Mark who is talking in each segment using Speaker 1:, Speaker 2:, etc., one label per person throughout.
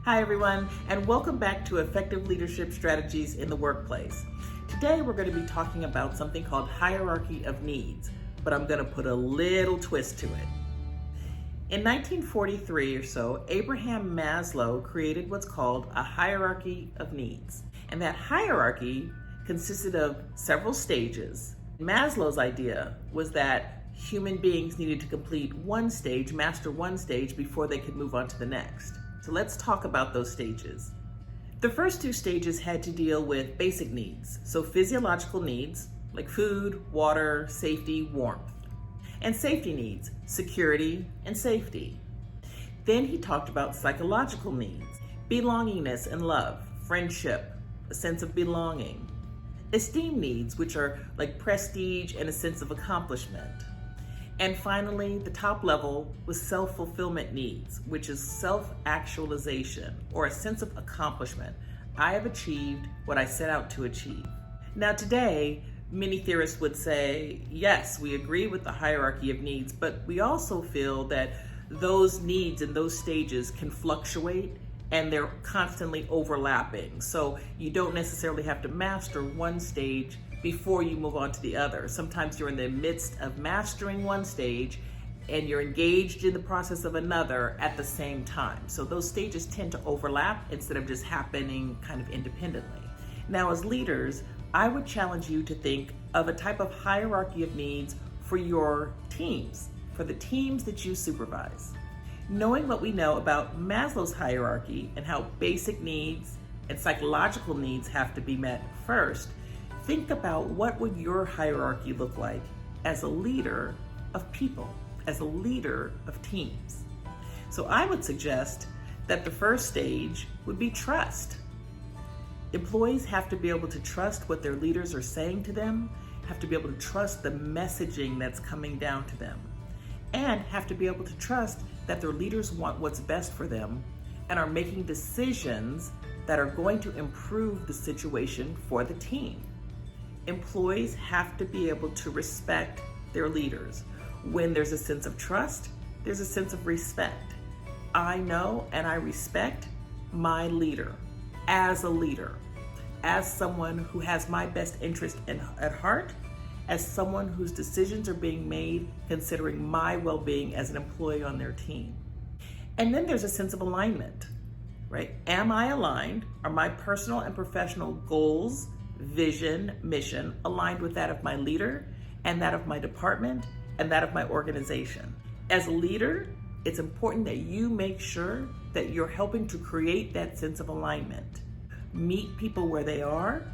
Speaker 1: Hi everyone, and welcome back to Effective Leadership Strategies in the Workplace. Today we're going to be talking about something called hierarchy of needs, but I'm going to put a little twist to it. In 1943 or so, Abraham Maslow created what's called a hierarchy of needs. And that hierarchy consisted of several stages. Maslow's idea was that human beings needed to complete one stage, master one stage, before they could move on to the next. So let's talk about those stages. The first two stages had to deal with basic needs, so physiological needs like food, water, safety, warmth, and safety needs, security and safety. Then he talked about psychological needs, belongingness and love, friendship, a sense of belonging, esteem needs, which are like prestige and a sense of accomplishment. And finally, the top level was self-fulfillment needs, which is self-actualization or a sense of accomplishment. I have achieved what I set out to achieve. Now today, many theorists would say, yes, we agree with the hierarchy of needs, but we also feel that those needs and those stages can fluctuate and they're constantly overlapping. So you don't necessarily have to master one stage before you move on to the other. Sometimes you're in the midst of mastering one stage and you're engaged in the process of another at the same time. So those stages tend to overlap instead of just happening kind of independently. Now, as leaders, I would challenge you to think of a type of hierarchy of needs for your teams, for the teams that you supervise. Knowing what we know about Maslow's hierarchy and how basic needs and psychological needs have to be met first, think about what would your hierarchy look like as a leader of people, as a leader of teams. So I would suggest that the first stage would be trust. Employees have to be able to trust what their leaders are saying to them, have to be able to trust the messaging that's coming down to them, and have to be able to trust that their leaders want what's best for them and are making decisions that are going to improve the situation for the team. Employees have to be able to respect their leaders. When there's a sense of trust, there's a sense of respect. I know and I respect my leader as a leader, as someone who has my best interest at heart, as someone whose decisions are being made considering my well-being as an employee on their team. And then there's a sense of alignment, right? Am I aligned? Are my personal and professional goals, vision, mission aligned with that of my leader and that of my department and that of my organization? As a leader, it's important that you make sure that you're helping to create that sense of alignment. Meet people where they are.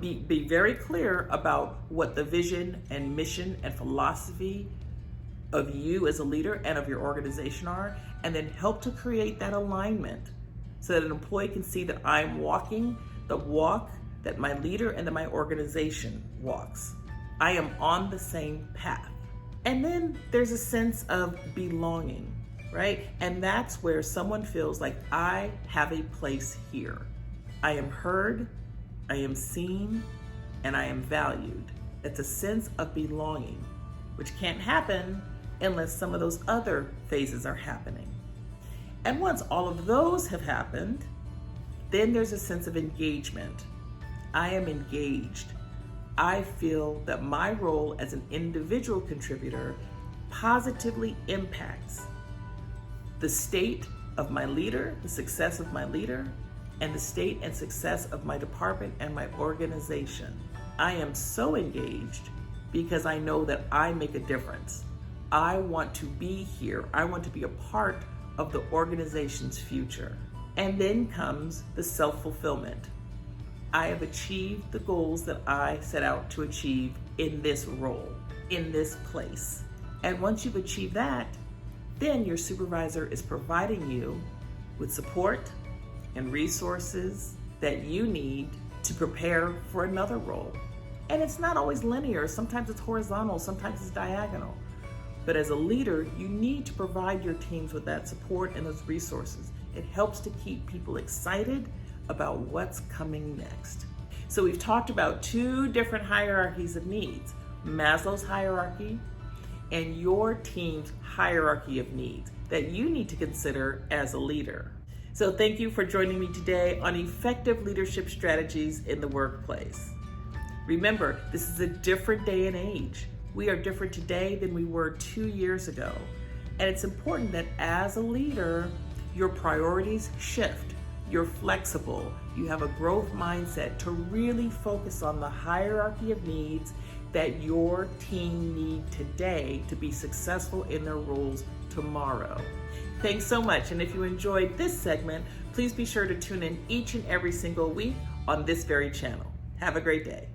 Speaker 1: Be very clear about what the vision and mission and philosophy of you as a leader and of your organization are, and then help to create that alignment so that an employee can see that I'm walking the walk that my leader and that my organization walks. I am on the same path. And then there's a sense of belonging, right? And that's where someone feels like I have a place here. I am heard, I am seen, and I am valued. It's a sense of belonging, which can't happen unless some of those other phases are happening. And once all of those have happened, then there's a sense of engagement. I am engaged. I feel that my role as an individual contributor positively impacts the state of my leader, the success of my leader, and the state and success of my department and my organization. I am so engaged because I know that I make a difference. I want to be here. I want to be a part of the organization's future. And then comes the self-fulfillment. I have achieved the goals that I set out to achieve in this role, in this place. And once you've achieved that, then your supervisor is providing you with support and resources that you need to prepare for another role. And it's not always linear. Sometimes it's horizontal, sometimes it's diagonal. But as a leader, you need to provide your teams with that support and those resources. It helps to keep people excited about what's coming next. So we've talked about two different hierarchies of needs, Maslow's hierarchy and your team's hierarchy of needs that you need to consider as a leader. So thank you for joining me today on effective leadership strategies in the workplace. Remember, this is a different day and age. We are different today than we were 2 years ago. And it's important that as a leader, your priorities shift. You're flexible. You have a growth mindset to really focus on the hierarchy of needs that your team need today to be successful in their roles tomorrow. Thanks so much. And if you enjoyed this segment, please be sure to tune in each and every single week on this very channel. Have a great day.